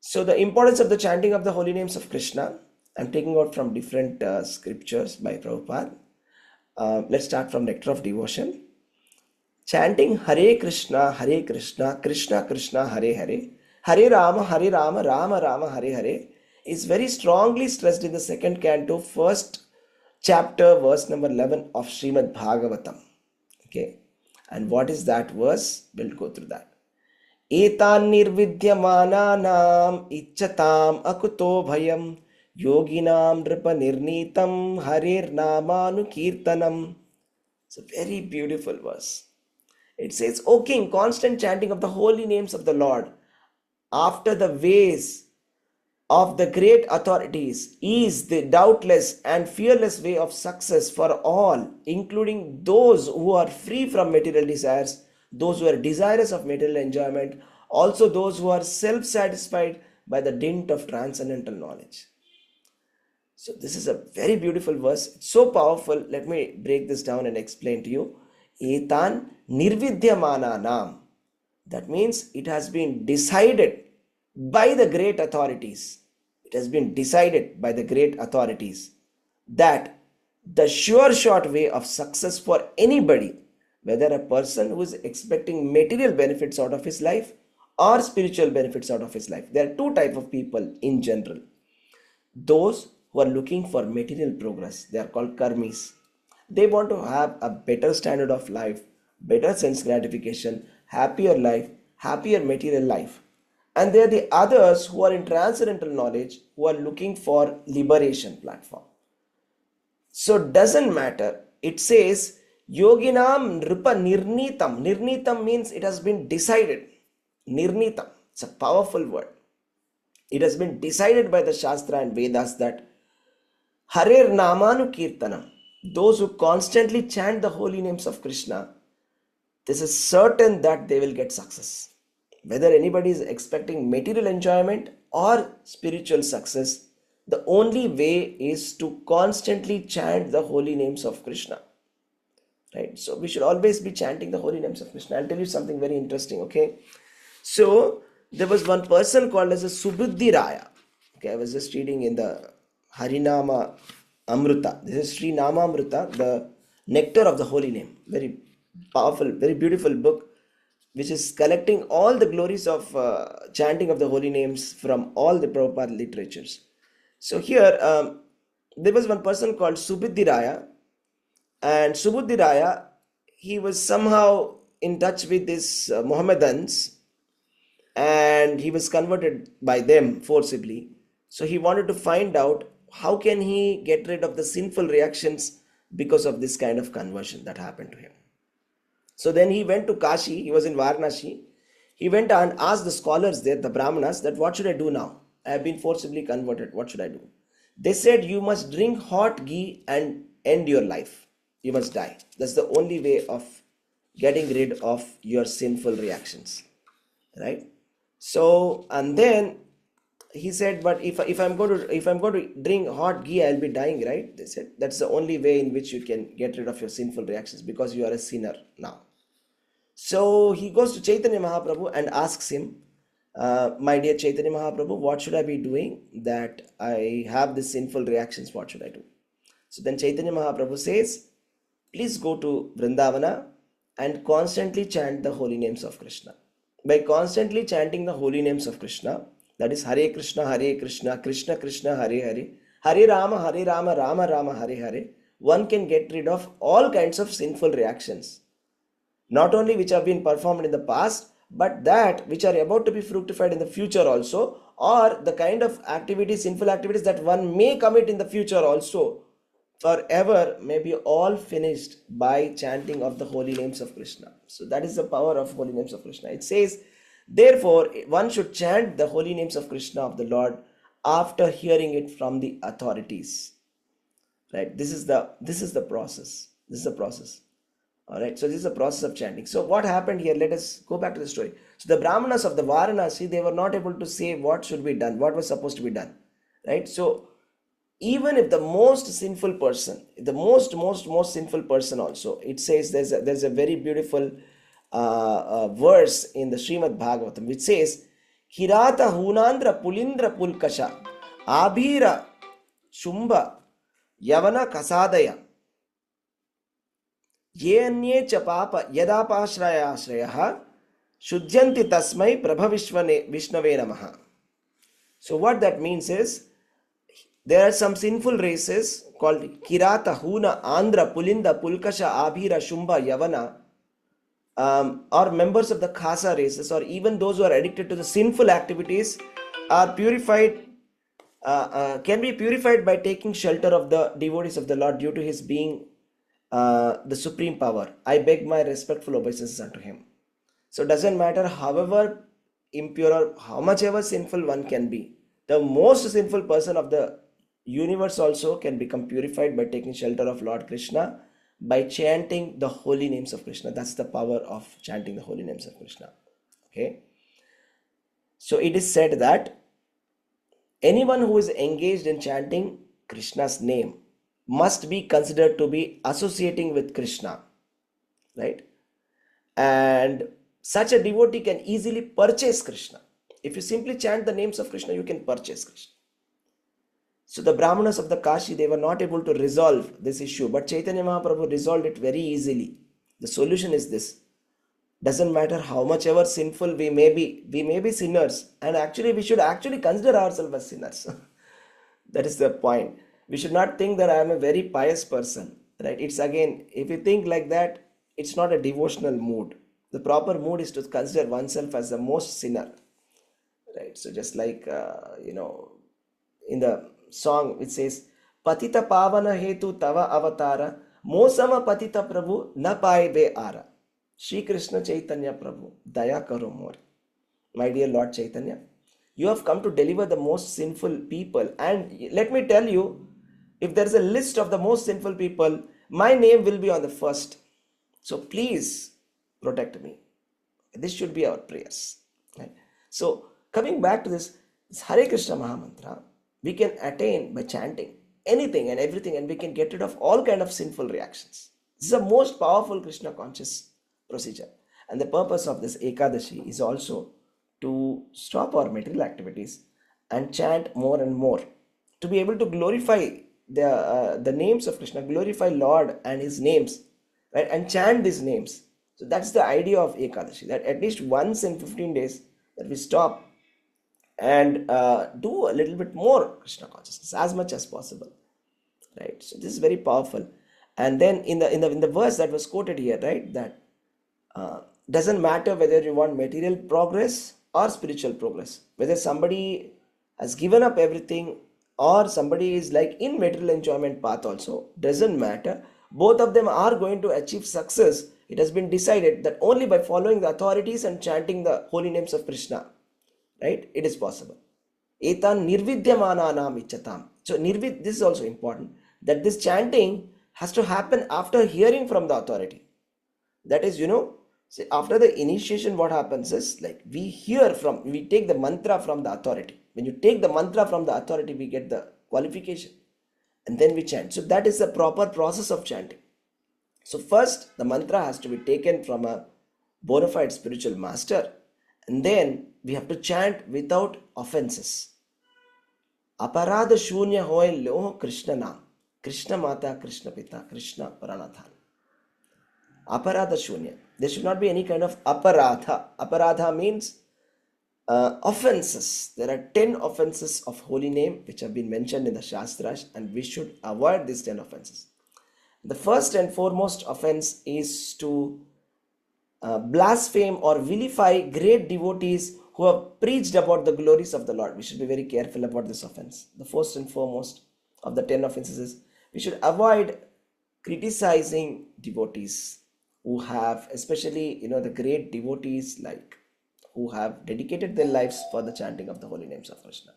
So the importance of the chanting of the holy names of Krishna, I'm taking out from different scriptures by Prabhupada. Let's start from Nectar of Devotion. Chanting Hare Krishna, Krishna Krishna, Hare Hare, Hare Rama, Rama Rama, Hare Hare is very strongly stressed in the second canto, first chapter, verse number 11 of Srimad Bhagavatam. Okay, and what is that verse? We'll go through that. एतान् निर्विद्यमानानाम् इच्छताम् अकुतो भयम् योगिनां नृपनिर्नीतं हरेर्नामानुकीर्तनम्. It's a very beautiful verse. It says, O King, constant chanting of the holy names of the Lord after the ways of the great authorities is the doubtless and fearless way of success for all, including those who are free from material desires, those who are desirous of material enjoyment, also those who are self-satisfied by the dint of transcendental knowledge. So this is a very beautiful verse. It's so powerful. Let me break this down and explain to you. Etan nirvidyamananam. That means it has been decided by the great authorities. It has been decided by the great authorities that the sure short way of success for anybody, whether a person who is expecting material benefits out of his life or spiritual benefits out of his life. There are two types of people in general. Those who are looking for material progress, they are called karmis. They want to have a better standard of life, better sense gratification, happier life, happier material life. And there are the others who are in transcendental knowledge, who are looking for liberation platform. So doesn't matter. It says yoginam nripa nirnitam. Nirnitam means it has been decided. Nirnitam. It's a powerful word. It has been decided by the Shastra and Vedas that Harer Namanu Kirtanam, those who constantly chant the holy names of Krishna, this is certain that they will get success. Whether anybody is expecting material enjoyment or spiritual success, the only way is to constantly chant the holy names of Krishna. Right? So we should always be chanting the holy names of Krishna. I'll tell you something very interesting, okay? So there was one person called as a Subuddhi Raya. Okay, I was just reading in the Harinama Amruta. This is Sri Nama Amruta, the nectar of the holy name. Very powerful, very beautiful book, which is collecting all the glories of chanting of the holy names from all the Prabhupada literatures. So here, there was one person called Subuddhi Raya, and Subuddhi Raya, he was somehow in touch with these Mohammedans, and he was converted by them forcibly. So he wanted to find out how can he get rid of the sinful reactions because of this kind of conversion that happened to him. So then he went to Kashi, he was in Varanasi. He went and asked the scholars there, the Brahmanas, that what should I do now? I have been forcibly converted, what should I do? They said, you must drink hot ghee and end your life. You must die. That's the only way of getting rid of your sinful reactions. Right? So, and then he said, but if I'm going to drink hot ghee, I'll be dying, right? They said, that's the only way in which you can get rid of your sinful reactions, because you are a sinner now. So he goes to Chaitanya Mahaprabhu and asks him, my dear Chaitanya Mahaprabhu, what should I be doing that I have the sinful reactions? What should I do? So then Chaitanya Mahaprabhu says, please go to Vrindavana and constantly chant the holy names of Krishna. By constantly chanting the holy names of Krishna, that is Hare Krishna, Krishna Krishna, Hare Hare, Hare Rama, Rama Rama, Hare Hare, one can get rid of all kinds of sinful reactions. Not only which have been performed in the past, but that which are about to be fructified in the future also, or the kind of activities, sinful activities that one may commit in the future also, forever may be all finished by chanting of the holy names of Krishna. So that is the power of holy names of Krishna. It says, therefore, one should chant the holy names of Krishna, of the Lord, after hearing it from the authorities. Right? This is the process. This is the process. All right. So this is the process of chanting. So what happened here? Let us go back to the story. So the Brahmanas of the Varanasi, they were not able to say what should be done, what was supposed to be done. Right? So even if the most sinful person, the most sinful person also, it says there's a very beautiful verse in the Srimad Bhagavatam which says, Kirata Hunandra Pulindra Pulkasha Abhira Shumba Yavana Kasadaya Ye Anye Cha Papa Yadapashrayashrayah Shudhyanti Tasmai Prabhavishve Namaha. So what that means is, there are some sinful races called Kirata, Huna, Andhra, Pulinda, Pulkasha, Abhira, Shumba, Yavana, or members of the Khasa races, or even those who are addicted to the sinful activities, are purified, can be purified by taking shelter of the devotees of the Lord due to his being the supreme power. I beg my respectful obeisances unto him. So it doesn't matter however impure or how much ever sinful one can be, the most sinful person of the universe also can become purified by taking shelter of Lord Krishna by chanting the holy names of Krishna. That's the power of chanting the holy names of Krishna. Okay. So it is said that anyone who is engaged in chanting Krishna's name must be considered to be associating with Krishna, right? And such a devotee can easily purchase Krishna. If you simply chant the names of Krishna, you can purchase Krishna. So the Brahmanas of the Kashi, they were not able to resolve this issue, but Chaitanya Mahaprabhu resolved it very easily. The solution is this: doesn't matter how much ever sinful we may be sinners, and actually we should actually consider ourselves as sinners. That is the point. We should not think that I am a very pious person, right? It's again, if you think like that, it's not a devotional mood. The proper mood is to consider oneself as the most sinner, right? So just like in the song it says, Patita Pavana Hetu Tava Avatara Mosama Patita Prabhu Na Paive Ara. Shri Krishna Chaitanya Prabhu Daya Karo More. My dear Lord Chaitanya, you have come to deliver the most sinful people, and let me tell you, if there is a list of the most sinful people, my name will be on the first. So please protect me. This should be our prayers, right? So coming back to this Hare Krishna Mahamantra, we can attain by chanting anything and everything, and we can get rid of all kind of sinful reactions. This is the most powerful Krishna conscious procedure, and the purpose of this Ekadashi is also to stop our material activities and chant more and more, to be able to glorify the names of Krishna, glorify Lord and his names, right, and chant these names. So that's the idea of Ekadashi, that at least once in 15 days that we stop and do a little bit more Krishna consciousness as much as possible, right? So this is very powerful. And then in the verse that was quoted here, right, that doesn't matter whether you want material progress or spiritual progress, whether somebody has given up everything or somebody is like in material enjoyment path also, doesn't matter. Both of them are going to achieve success. It has been decided that only by following the authorities and chanting the holy names of Krishna, right, it is possible. Etan nirvidyamananam ichatam. So this is also important, that this chanting has to happen after hearing from the authority. That is, see, after the initiation, what happens is, like, we take the mantra from the authority. When you take the mantra from the authority, we get the qualification, and then we chant. So that is the proper process of chanting. So first, the mantra has to be taken from a bona fide spiritual master, and then we have to chant without offenses. Aparadha shunya hoy loh Krishna naam, Krishna mata, Krishna pita, Krishna pranathan. Aparadha shunya. There should not be any kind of aparadha. Aparadha means offenses. There are 10 offenses of holy name which have been mentioned in the Shastras, and we should avoid these 10 offenses. The first and foremost offense is to blaspheme or vilify great devotees who have preached about the glories of the Lord. We should be very careful about this offense. The first and foremost of the 10 offenses is we should avoid criticizing devotees who have, especially the great devotees, like who have dedicated their lives for the chanting of the holy names of Krishna,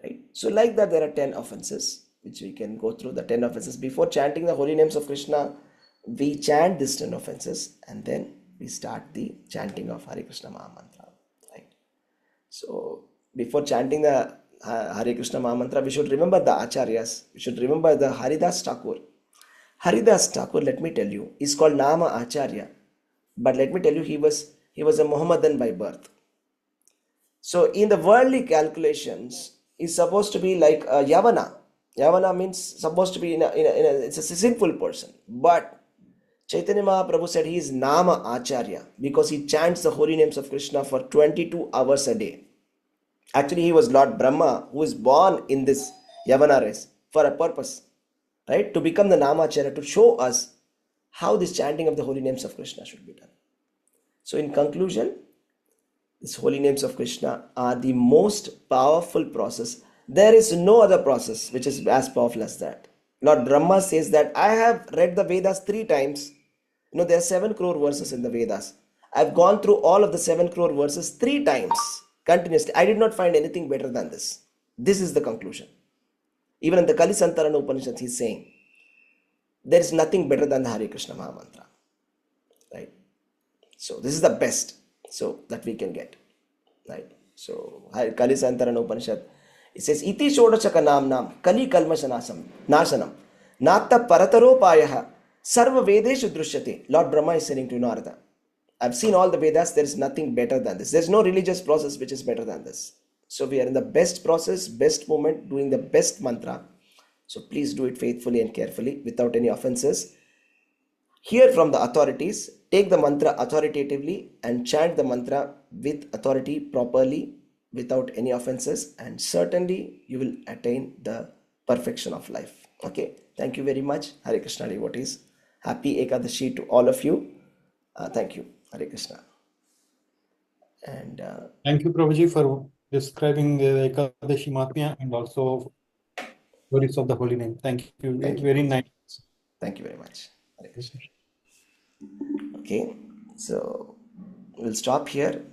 right? So like that, there are 10 offenses which we can go through. The 10 offenses before chanting the holy names of Krishna, we chant these 10 offenses, and then we start the chanting of Hare Krishna Mahamantra, right? So before chanting the Hare Krishna Mahamantra, we should remember the Acharyas. We should remember the Haridas Thakur. Haridas Thakur, let me tell you, is called Nama Acharya. But let me tell you, he was a Mohammedan by birth. So in the worldly calculations, is supposed to be like a Yavana. Yavana means supposed to be it's a sinful person. But Chaitanya Mahaprabhu said he is Nama Acharya because he chants the holy names of Krishna for 22 hours a day. Actually, he was Lord Brahma who is born in this Yavana race for a purpose, right? To become the Namacharya, to show us how this chanting of the holy names of Krishna should be done. So, in conclusion, these holy names of Krishna are the most powerful process. There is no other process which is as powerful as that. Lord Brahma says that I have read the Vedas 3 times. There are 7 crore verses in the Vedas. I've gone through all of the 7 crore verses 3 times continuously. I did not find anything better than this. This is the conclusion. Even in the Kali Santarana Upanishad, he's saying there is nothing better than the Hare Krishna Mahamantra. Right? So this is the best so that we can get. Right? So Kali Santarana Upanishad, it says iti shodachaka nam kali kalmashanasam nashanam natta parataropayah sarva vedeshu drishyate. Lord Brahma is saying to Narada, I've seen all the Vedas, there is nothing better than this. There's no religious process which is better than this. So we are in the best process, best moment, doing the best mantra. So please do it faithfully and carefully without any offenses. Hear from the authorities, take the mantra authoritatively and chant the mantra with authority properly without any offenses, and certainly you will attain the perfection of life. Okay, thank you very much. Hare Krishna devotees. Happy Ekadashi to all of you. Thank you. Hare Krishna. And Thank you, Prabhuji, for describing the Ekadashi Mahatmya and also glories of the holy name. Thank you. thank you. Very nice. Thank you very much. Hare Krishna. Okay, so we'll stop here.